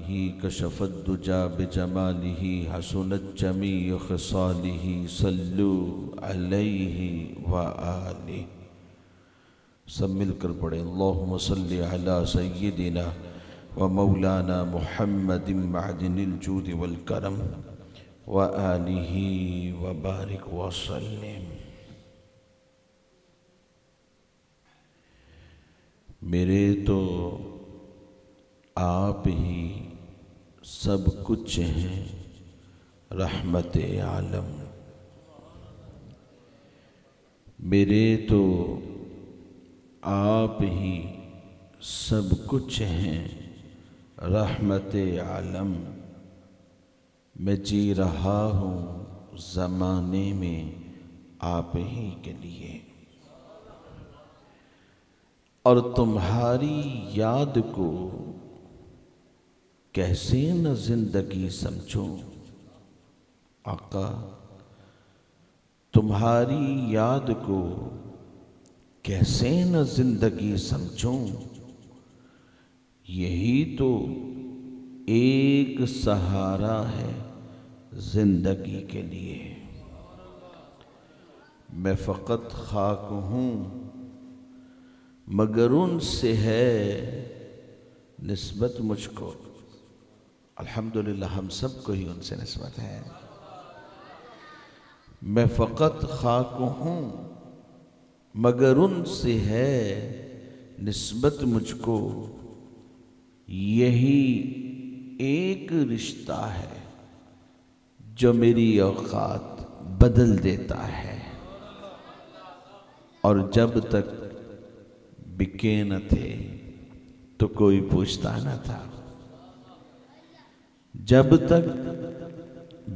به كشف الدجى بجماله حسنت جميع خصاله صلوا عليه وآله. سب مل کر پڑھیں اللہم صلی علی سیدنا ومولانا محمد معدن الجود والکرم وآلہ وبارک وسلم. میرے تو آپ ہی سب کچھ ہیں رحمت عالم. میرے تو آپ ہی سب کچھ ہیں رحمت عالم. میں جی رہا ہوں زمانے میں آپ ہی کے لیے، اور تمہاری یاد کو کیسے نہ زندگی سمجھوں. آقا تمہاری یاد کو کیسے نہ زندگی سمجھوں. یہی تو ایک سہارا ہے زندگی کے لیے. میں فقط خاک ہوں مگر ان سے ہے نسبت مجھ کو. الحمدللہ ہم سب کو ہی ان سے نسبت ہے. میں فقط خاک ہوں مگر ان سے ہے نسبت مجھ کو. یہی ایک رشتہ ہے جو میری اوقات بدل دیتا ہے. اور جب تک بکے نہ تھے تو کوئی پوچھتا نہ تھا. جب تک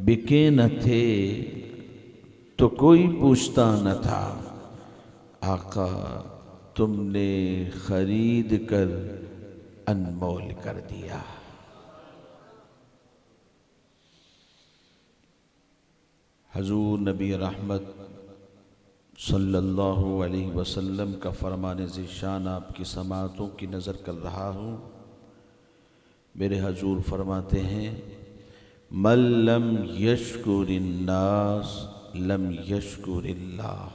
بکے نہ تھے تو کوئی پوچھتا نہ تھا. آقا تم نے خرید کر انمول کر دیا. حضور نبی رحمت صلی اللہ علیہ وسلم کا فرمان ذیشان آپ کی سماعتوں کی نظر کر رہا ہوں. میرے حضور فرماتے ہیں من لم یشکر الناس لم یشکر اللہ،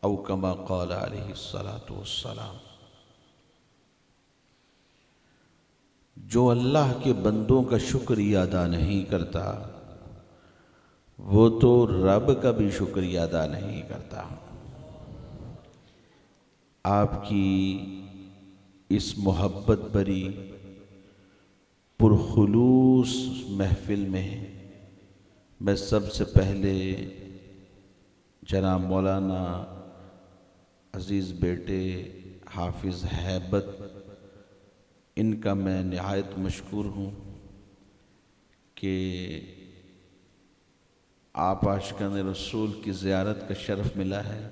او کما قال علیہ السلام. جو اللہ کے بندوں کا شکریہ ادا نہیں کرتا وہ تو رب کا بھی شکریہ ادا نہیں کرتا. آپ کی اس محبت بری پرخلوص محفل میں میں سب سے پہلے جناب مولانا عزیز بیٹے حافظ ہیبت ان کا میں نہایت مشکور ہوں کہ آپ عاشقان رسول کی زیارت کا شرف ملا ہے.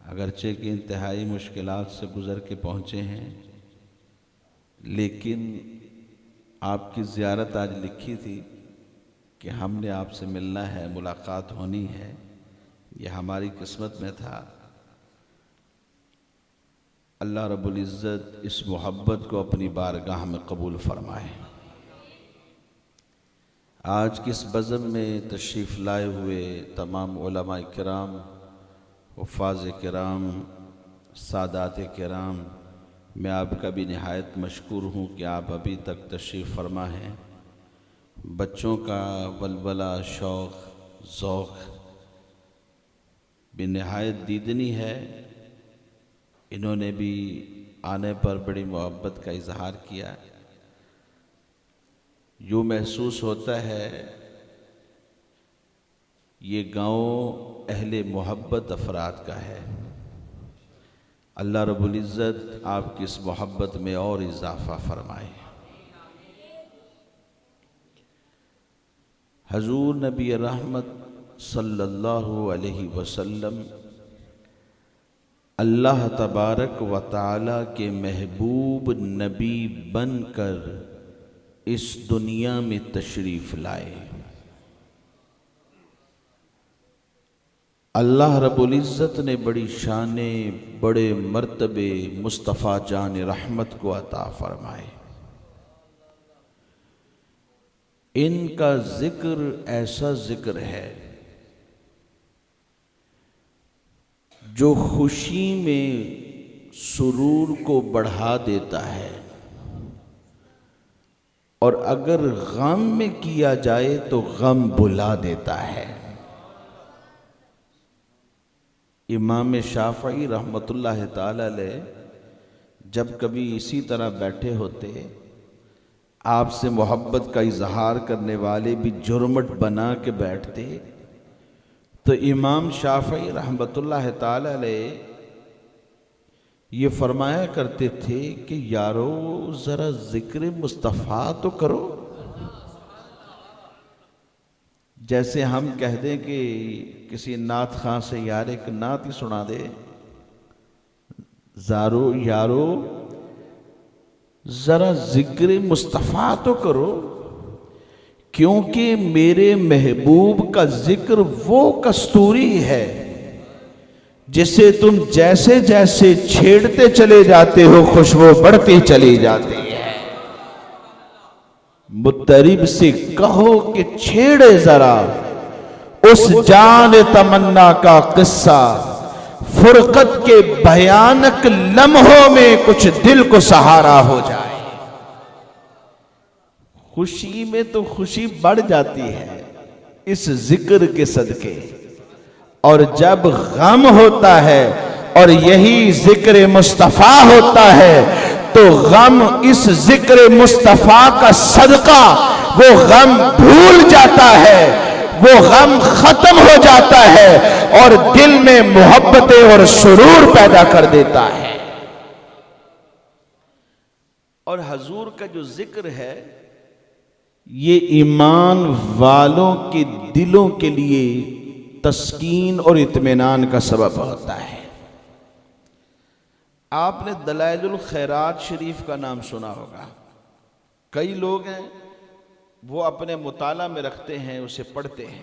اگرچہ کہ انتہائی مشکلات سے گزر کے پہنچے ہیں، لیکن آپ کی زیارت آج لکھی تھی کہ ہم نے آپ سے ملنا ہے، ملاقات ہونی ہے. یہ ہماری قسمت میں تھا. اللہ رب العزت اس محبت کو اپنی بارگاہ میں قبول فرمائے. آج کس بزم میں تشریف لائے ہوئے تمام علماء کرام، حفاظ کرام، سادات کرام، میں آپ کا بھی نہایت مشکور ہوں کہ آپ ابھی تک تشریف فرما ہیں. بچوں کا ولولہ، شوق، ذوق بھی نہایت دیدنی ہے. انہوں نے بھی آنے پر بڑی محبت کا اظہار کیا. یوں محسوس ہوتا ہے یہ گاؤں اہل محبت افراد کا ہے. اللہ رب العزت آپ کی اس محبت میں اور اضافہ فرمائے. حضور نبی رحمت صلی اللہ علیہ وسلم اللہ تبارک و تعالی کے محبوب نبی بن کر اس دنیا میں تشریف لائے. اللہ رب العزت نے بڑی شانیں، بڑے مرتبے مصطفیٰ جان رحمت کو عطا فرمائے. ان کا ذکر ایسا ذکر ہے جو خوشی میں سرور کو بڑھا دیتا ہے، اور اگر غم میں کیا جائے تو غم بھلا دیتا ہے۔ امام شافعی رحمۃ اللہ تعالی علیہ جب کبھی اسی طرح بیٹھے ہوتے، آپ سے محبت کا اظہار کرنے والے بھی جرمٹ بنا کے بیٹھتے، تو امام شافعی رحمۃ اللہ تعالی علیہ یہ فرمایا کرتے تھے کہ یارو ذرا ذکر مصطفیٰ تو کرو۔ جیسے ہم کہہ دیں کہ کسی نعت خواں سے یار ایک نعت ہی سنا دے، یارو ذرا ذکر مصطفیٰ تو کرو، کیونکہ میرے محبوب کا ذکر وہ کستوری ہے جسے تم جیسے جیسے چھیڑتے چلے جاتے ہو خوشبو بڑھتی چلی جاتی ہے۔ مطرب سے کہو کہ چھیڑے ذرا اس جان تمنا کا قصہ، فرقت کے بھیانک لمحوں میں کچھ دل کو سہارا ہو جائے۔ خوشی میں تو خوشی بڑھ جاتی ہے اس ذکر کے صدقے، اور جب غم ہوتا ہے اور یہی ذکر مصطفیٰ ہوتا ہے تو غم اس ذکر مصطفیٰ کا صدقہ وہ غم بھول جاتا ہے، وہ غم ختم ہو جاتا ہے اور دل میں محبتیں اور سرور پیدا کر دیتا ہے۔ اور حضور کا جو ذکر ہے یہ ایمان والوں کے دلوں کے لیے تسکین اور اطمینان کا سبب ہوتا ہے۔ آپ نے دلائل الخیرات شریف کا نام سنا ہوگا، کئی لوگ ہیں وہ اپنے مطالعہ میں رکھتے ہیں، اسے پڑھتے ہیں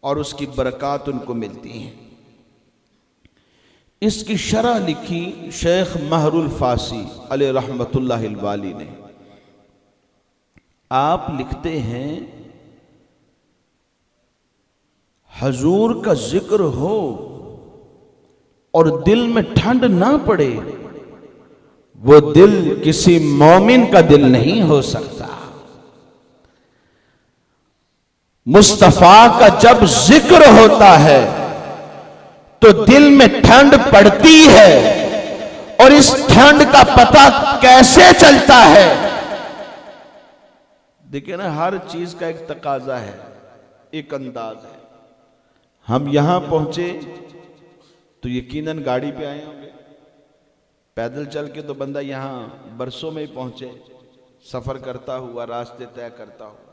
اور اس کی برکات ان کو ملتی ہیں۔ اس کی شرح لکھی شیخ مہر الفاسی علیہ رحمت اللہ الوالی نے۔ آپ لکھتے ہیں حضور کا ذکر ہو اور دل میں ٹھنڈ نہ پڑے، وہ دل کسی مومن کا دل نہیں ہو سکتا۔ مصطفیٰ کا جب ذکر ہوتا ہے تو دل میں ٹھنڈ پڑتی ہے، اور اس ٹھنڈ کا پتہ کیسے چلتا ہے؟ دیکھیں نا، ہر چیز کا ایک تقاضا ہے، ایک انداز ہے۔ ہم یہاں پہنچے تو یقیناً گاڑی پہ آئے ہوں گے، پیدل چل کے تو بندہ یہاں برسوں میں ہی پہنچے، سفر کرتا ہوا، راستے طے کرتا ہوا۔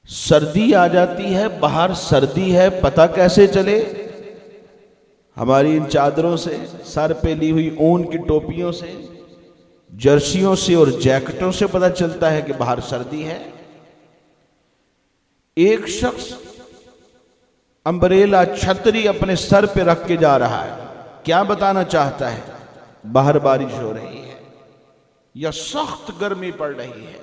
سردی آ جاتی ہے، باہر سردی ہے، پتہ کیسے چلے؟ ہماری ان چادروں سے، سر پہ لی ہوئی اون کی ٹوپیوں سے، جرسیوں سے اور جیکٹوں سے پتہ چلتا ہے کہ باہر سردی ہے۔ ایک شخص امبریلا چھتری اپنے سر پہ رکھ کے جا رہا ہے، کیا بتانا چاہتا ہے؟ باہر بارش ہو رہی ہے یا سخت گرمی پڑ رہی ہے۔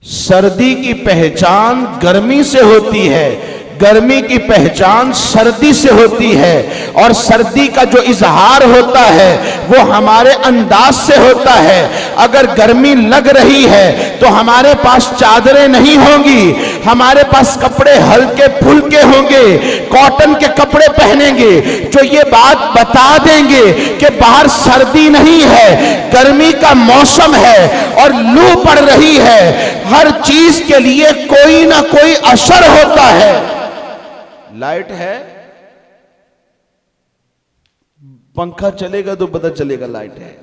سردی کی پہچان گرمی سے ہوتی ہے، گرمی کی پہچان سردی سے ہوتی ہے، اور سردی کا جو اظہار ہوتا ہے وہ ہمارے انداز سے ہوتا ہے۔ اگر گرمی لگ رہی ہے تو ہمارے پاس چادریں نہیں ہوں گی، ہمارے پاس کپڑے ہلکے پھلکے ہوں گے، کاٹن کے کپڑے پہنیں گے جو یہ بات بتا دیں گے کہ باہر سردی نہیں ہے، گرمی کا موسم ہے اور لو پڑ رہی ہے۔ ہر چیز کے لیے کوئی نہ کوئی اثر ہوتا ہے۔ لائٹ ہے، پنکھا چلے گا تو پتہ چلے گا لائٹ ہے۔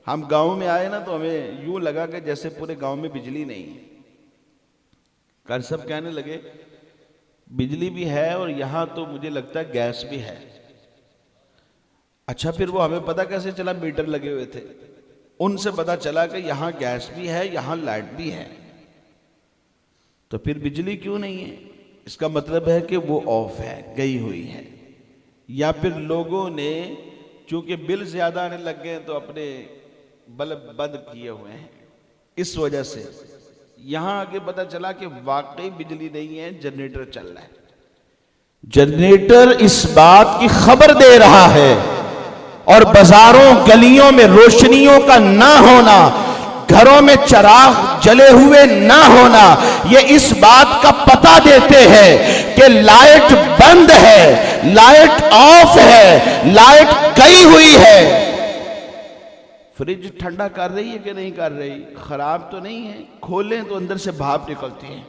ہم گاؤں میں آئے نا تو ہمیں یوں لگا کہ جیسے پورے گاؤں میں بجلی نہیں ہے۔ کل سب کہنے لگے بجلی بھی ہے اور یہاں تو مجھے لگتا ہے گیس بھی ہے۔ اچھا، پھر وہ ہمیں پتہ کیسے چلا؟ میٹر لگے ہوئے تھے، ان سے پتہ چلا کہ یہاں گیس بھی ہے، یہاں لائٹ بھی ہے، تو پھر بجلی کیوں نہیں ہے؟ اس کا مطلب ہے کہ وہ آف ہے، گئی ہوئی ہے۔ یا پھر لوگوں نے چونکہ بل زیادہ آنے لگ گئے تو اپنے بلب بند کیے ہوئے ہیں، اس وجہ سے یہاں آگے پتا چلا کہ واقعی بجلی نہیں ہے، جنریٹر چل رہا ہے۔ جنریٹر اس بات کی خبر دے رہا ہے، اور بازاروں گلیوں میں روشنیوں کا نہ ہونا، گھروں میں چراغ جلے ہوئے نہ ہونا، یہ اس بات کا پتہ دیتے ہیں کہ لائٹ بند ہے، لائٹ آف ہے، لائٹ گئی ہوئی ہے۔ فریج ٹھنڈا کر رہی ہے کہ نہیں کر رہی؟ خراب تو نہیں ہے، کھولیں تو اندر سے بھاپ نکلتی ہے،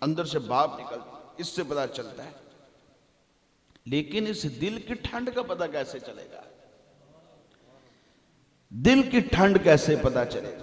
اندر سے بھاپ نکلتی ہے، اس سے پتہ چلتا ہے۔ لیکن اس دل کی ٹھنڈ کا پتہ کیسے چلے گا؟ دل کی ٹھنڈ کیسے پتہ چلے گا؟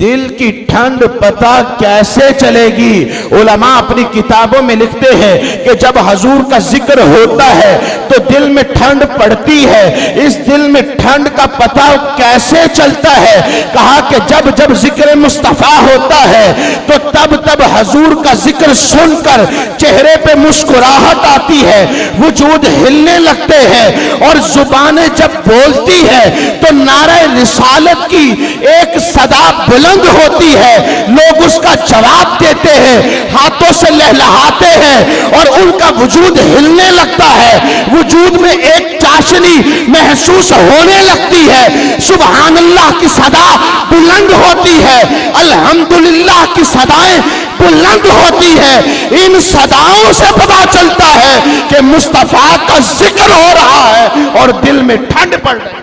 دل کی ٹھنڈ پتہ کیسے چلے گی؟ علماء اپنی کتابوں میں لکھتے ہیں کہ جب حضور کا ذکر ہوتا ہے تو دل میں ٹھنڈ پڑتی ہے۔ اس دل میں ٹھنڈ کا پتہ کیسے چلتا ہے؟ کہا کہ جب جب ذکر مصطفیٰ ہوتا ہے تو تب تب حضور کا ذکر سن کر چہرے پہ مسکراہٹ آتی ہے، وجود ہلنے لگتے ہیں، اور زبانیں جب بولتی ہے تو نعرہ رسالت کی ایک صدا بلند ہوتی ہے، لوگ اس کا جواب دیتے ہیں، ہاتھوں سے لہلہاتے ہیں، اور ان کا وجود ہلنے لگتا ہے، وجود میں ایک چاشنی محسوس ہونے لگتی ہے، سبحان اللہ کی صدا بلند ہوتی ہے، الحمدللہ کی صدائیں بلند ہوتی ہے۔ ان صداؤں سے پتہ چلتا ہے کہ مصطفیٰ کا ذکر ہو رہا ہے اور دل میں ٹھنڈ پڑ رہی ہے۔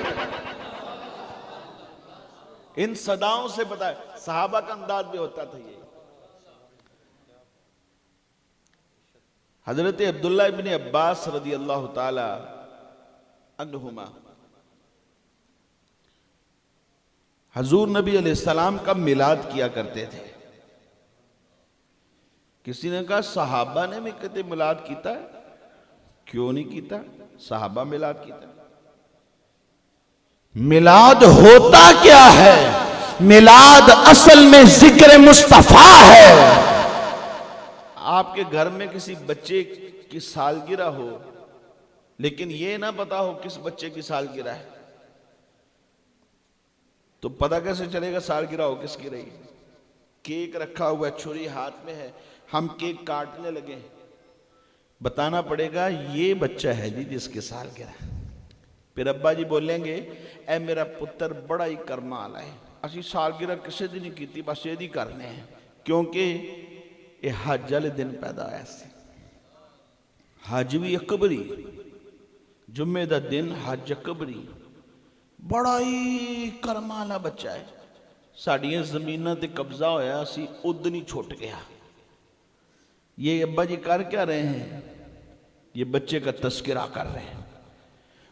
ان صداؤں سے پتہ ہے، صحابہ کا انداز بھی ہوتا تھا یہ۔ حضرت عبداللہ ابن عباس رضی اللہ تعالی عنہما حضور نبی علیہ السلام کا میلاد کیا کرتے تھے۔ کسی نے کہا صحابہ نے بھی کہتے میلاد کیتا ہے؟ کیوں نہیں کیتا؟ صحابہ میلاد کیتا ہے۔ میلاد ہوتا کیا ہے؟ میلاد اصل میں ذکر مصطفیٰ ہے۔ آپ کے گھر میں کسی بچے کی سالگرہ ہو، لیکن یہ نہ پتا ہو کس بچے کی سالگرہ ہے، تو پتہ کیسے چلے گا سالگرہ ہو کس کی رہی؟ کیک رکھا ہوا ہے، چھری ہاتھ میں ہے، ہم کیک کاٹنے لگے ہیں، بتانا پڑے گا یہ بچہ ہے جی جس کی سالگرہ ہے۔ پھر ابا جی بولیں گے اے میرا پتر بڑا ہی کرما والا ہے، اسی سالگرہ کسی دن نہیں کیتی، بس یہ دی کرنے ہیں، کیونکہ یہ حج والے دن پیدا ہوا ہے۔ حج بھی اکبری، جمعے دا دن حج اکبری، بڑا ہی کرما والا بچہ ہے۔ ساڑیاں زمینہ تے قبضہ ہویا، اسی ادنی چھوٹ گیا۔ یہ ابا جی کر کیا رہے ہیں؟ یہ بچے کا تذکرہ کر رہے ہیں۔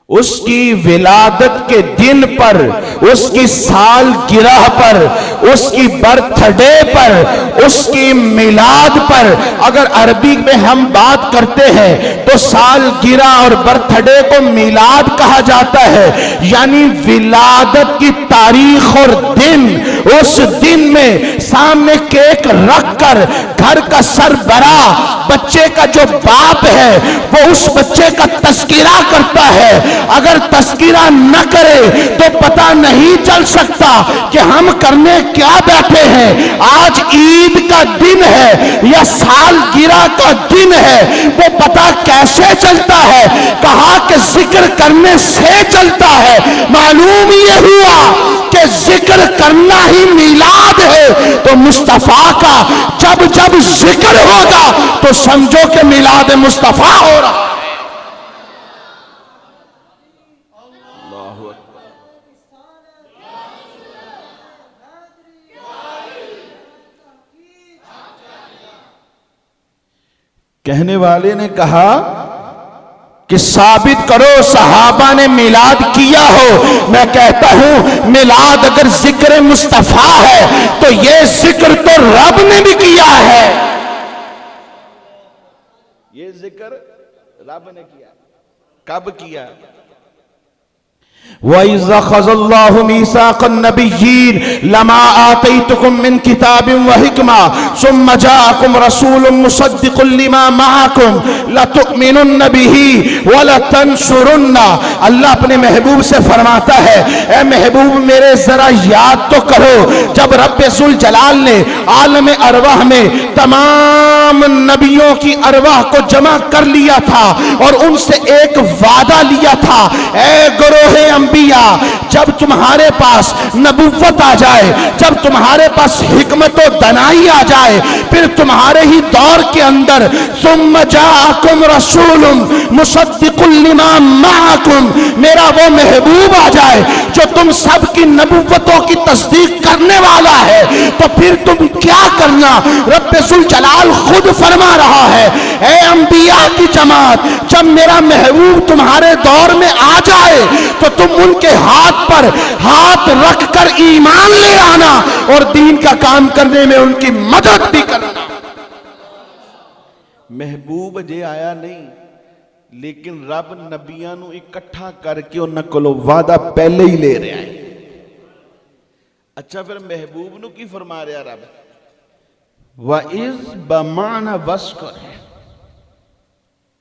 اس کی ولادت کے دن پر، اس کی سالگرہ پر، اس کی برتھ ڈے پر، اس کی میلاد پر، اگر عربی میں ہم بات کرتے ہیں تو سالگرہ اور برتھ ڈے کو میلاد کہا جاتا ہے، یعنی ولادت کی تاریخ اور دن۔ اس دن میں سامنے کیک رکھ کر گھر کا سربراہ، بچے کا جو باپ ہے، وہ اس بچے کا تذکرہ کرتا ہے۔ اگر تذکرہ نہ کرے تو پتہ نہیں چل سکتا کہ ہم کرنے کیا بیٹھے ہیں۔ آج عید کا دن ہے یا سالگرہ کا دن ہے، وہ پتہ کیسے چلتا ہے؟ کہا کہ ذکر کرنے سے چلتا ہے۔ معلوم یہ ہوا کہ ذکر کرنا ہی میلاد ہے، تو مصطفیٰ کا جب جب ذکر ہوگا تو سمجھو کہ میلاد مصطفیٰ ہو رہا ہے۔ کہنے والے نے کہا کہ ثابت کرو صحابہ نے میلاد کیا ہو۔ میں کہتا ہوں میلاد اگر ذکر مصطفیٰ ہے تو یہ ذکر تو رب نے بھی کیا ہے۔ یہ ذکر رب نے کیا۔ کب کیا؟ وَإِذَا أَخَذَ اللَّهُ مِيثَاقَ النَّبِيِّينَ لَمَا آتَيْتُكُم مِّن كِتَابٍ وَحِكْمَةٍ ثُمَّ جَاءَكُمْ رَسُولٌ مُصَدِّقٌ لِّمَا مَعَكُمْ لَتُؤْمِنُنَّ بِهِ وَلَتَنصُرُنَّ۔ اللہ اپنے محبوب سے فرماتا ہے اے محبوب میرے ذرا یاد تو کرو جب رب ذوالجلال نے عالم ارواح میں تمام نبیوں کی ارواح کو جمع کر لیا تھا اور ان سے ایک وعدہ لیا تھا، اے گروہ انبیاء جب تمہارے پاس نبوت آ جائے، جب تمہارے پاس حکمت و دانائی آ جائے، پھر تمہارے ہی دور کے اندر ثم جاءکم رسول مصدق لما معکم، میرا وہ محبوب آ جائے جو تم سب کی نبوتوں کی تصدیق کرنے والا ہے، تو پھر تم کیا کرنا؟ رب ذوالجلال خود فرما رہا ہے اے انبیاء کی جماعت جب میرا محبوب تمہارے دور میں آ جائے تو تم ان کے ہاتھ پر ہاتھ رکھ کر ایمان لے آنا اور دین کا کام کرنے میں ان کی مدد بھی کرنا۔ محبوب جے آیا نہیں لیکن رب نبیاں نو اکٹھا کر کے انہاں کولوں وعدہ پہلے ہی لے رہے ہیں۔ اچھا پھر محبوب نو کی فرما رہا رب؟ وَإِذْ بَمَعْنَ وَسْكُرْ،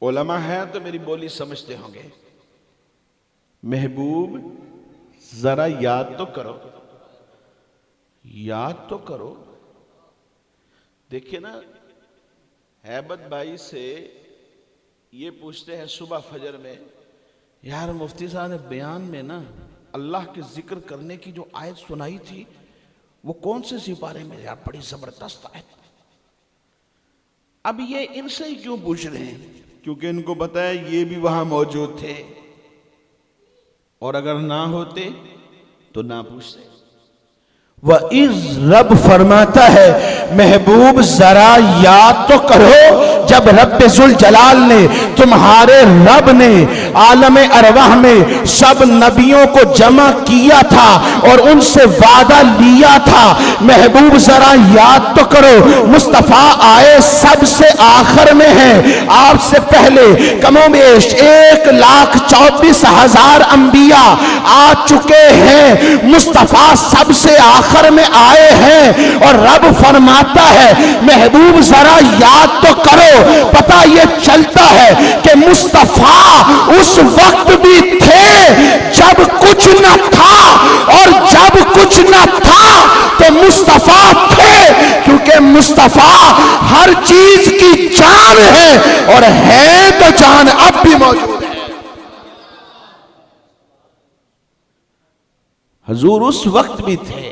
علماء ہیں تو میری بولی سمجھتے ہوں گے۔ محبوب ذرا یاد تو کرو، یاد تو کرو۔ دیکھیں نا ہیبت بھائی سے یہ پوچھتے ہیں صبح فجر میں، یار مفتی صاحب نے بیان میں نا اللہ کے ذکر کرنے کی جو آیت سنائی تھی وہ کون سے سپارے میں؟ یار بڑی زبردست آیت۔ اب یہ ان سے ہی کیوں پوچھ رہے ہیں؟ کیونکہ ان کو پتا ہے یہ بھی وہاں موجود تھے، اور اگر نہ ہوتے تو نہ پوچھتے۔ وَإِذْ رب فرماتا ہے محبوب ذرا یاد تو کرو جب رب ذوالجلال نے تمہارے رب نے عالم ارواح میں سب نبیوں کو جمع کیا تھا اور ان سے وعدہ لیا تھا۔ محبوب ذرا یاد تو کرو مصطفیٰ آئے سب سے آخر میں ہیں، آپ سے پہلے کم و بیش 1,24,000 انبیاء آ چکے ہیں، مصطفیٰ سب سے آخر میں آئے ہیں، اور رب فرماتا ہے محبوب ذرا یاد تو کرو۔ پتہ یہ چلتا ہے کہ مصطفیٰ اس وقت بھی تھے جب کچھ نہ تھا، اور جب کچھ نہ تھا تو مصطفیٰ تھے، کیونکہ مصطفیٰ ہر چیز کی جان ہے، اور ہے تو جان اب بھی موجود ہے۔ حضور اس وقت بھی تھے،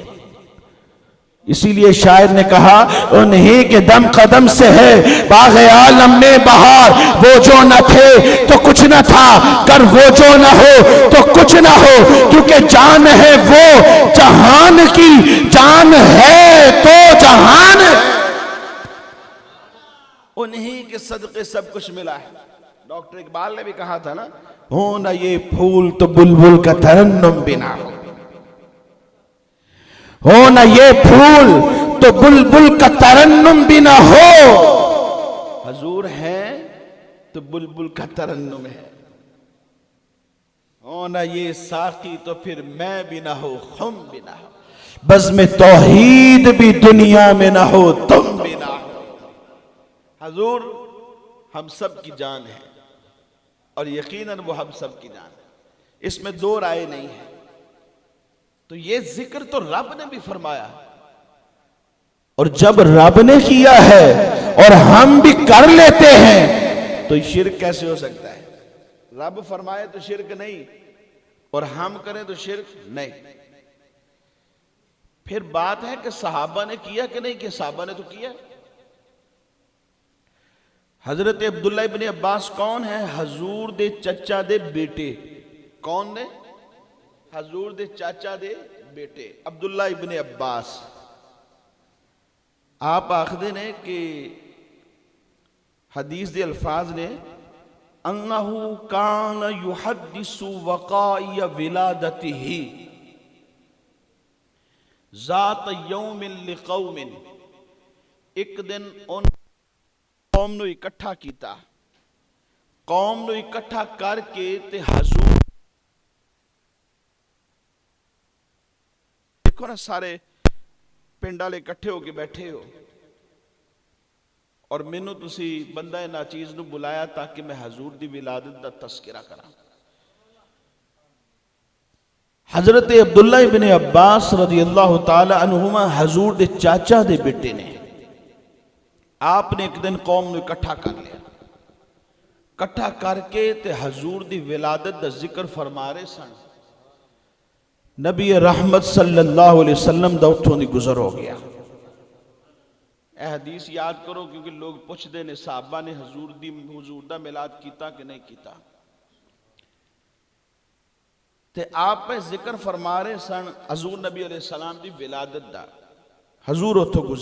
اسی لیے شاعر نے کہا انہی کے دم قدم سے ہے باغ عالم میں بہار، وہ جو نہ تھے تو کچھ نہ تھا، کر وہ جو نہ ہو تو کچھ نہ ہو، کیونکہ جان ہے وہ جہان کی، جان ہے تو جہان ہے۔ انہی کے صدقے سب کچھ ملا ہے۔ ڈاکٹر اقبال نے بھی کہا تھا نا، ہو نہ یہ پھول تو بلبل کا ترنم بھی نہ ہو، ہو نہ یہ پھول تو بلبل کا ترنم بھی نہ ہو۔ حضور ہیں تو بلبل کا ترنم ہے، ہو نہ یہ ساقی تو پھر میں بھی نہ ہو، خم بھی نہ ہو، بزم توحید بھی دنیا میں نہ ہو، تم بھی نہ ہو۔ حضور ہم سب کی جان ہے، اور یقیناً وہ ہم سب کی جان ہے، اس میں دو رائے نہیں ہے۔ تو یہ ذکر تو رب نے بھی فرمایا، اور جب رب نے کیا ہے اور ہم بھی کر لیتے ہیں تو شرک کیسے ہو سکتا ہے؟ رب فرمائے تو شرک نہیں، اور ہم کریں تو شرک نہیں۔ پھر بات ہے کہ صحابہ نے کیا کہ نہیں، کہ صحابہ نے تو کیا۔ حضرت عبداللہ ابن عباس کون ہے؟ حضور دے چچا دے بیٹے۔ کون نے؟ حضور دے چاچا دے بیٹے عبداللہ ابن عباس۔ آپ آخدے نے کہ حدیث دے الفاظ نے انہو کان یحدث وقائی ولادتہ ذات یوم لقوم، ایک دن ان قوم نو اکٹھا کیتا، قوم نو اکٹھا کر کے تے حضور دیکھو نا سارے پنڈ والے اکٹھے ہو کے بیٹھے ہو اور مینوں تسی بندہ ناچیز نو بلایا تاکہ میں حضور دی ولادت دا تذکرہ کراں. حضرت عبداللہ ابن عباس رضی اللہ تعالی عنہما حضور دے چاچا دے بیٹے نے. آپ نے ایک دن قوم نو اکٹھا کر لیا, اکٹھا کر کے تے حضور دی ولادت دا ذکر فرما رہے سن. نبی رحمت صلی اللہ علیہ وسلم دا اتھوں دی گزر ہو گیا. اے حدیث یاد کرو کیونکہ لوگ پوچھ دے نے صحابہ نے حضور دا میلاد کیتا کہ نہیں کیتا. تے آپ پہ ذکر فرما رہے سن حضور نبی علیہ السلام دی ولادت دا. حضور اتھوں گزر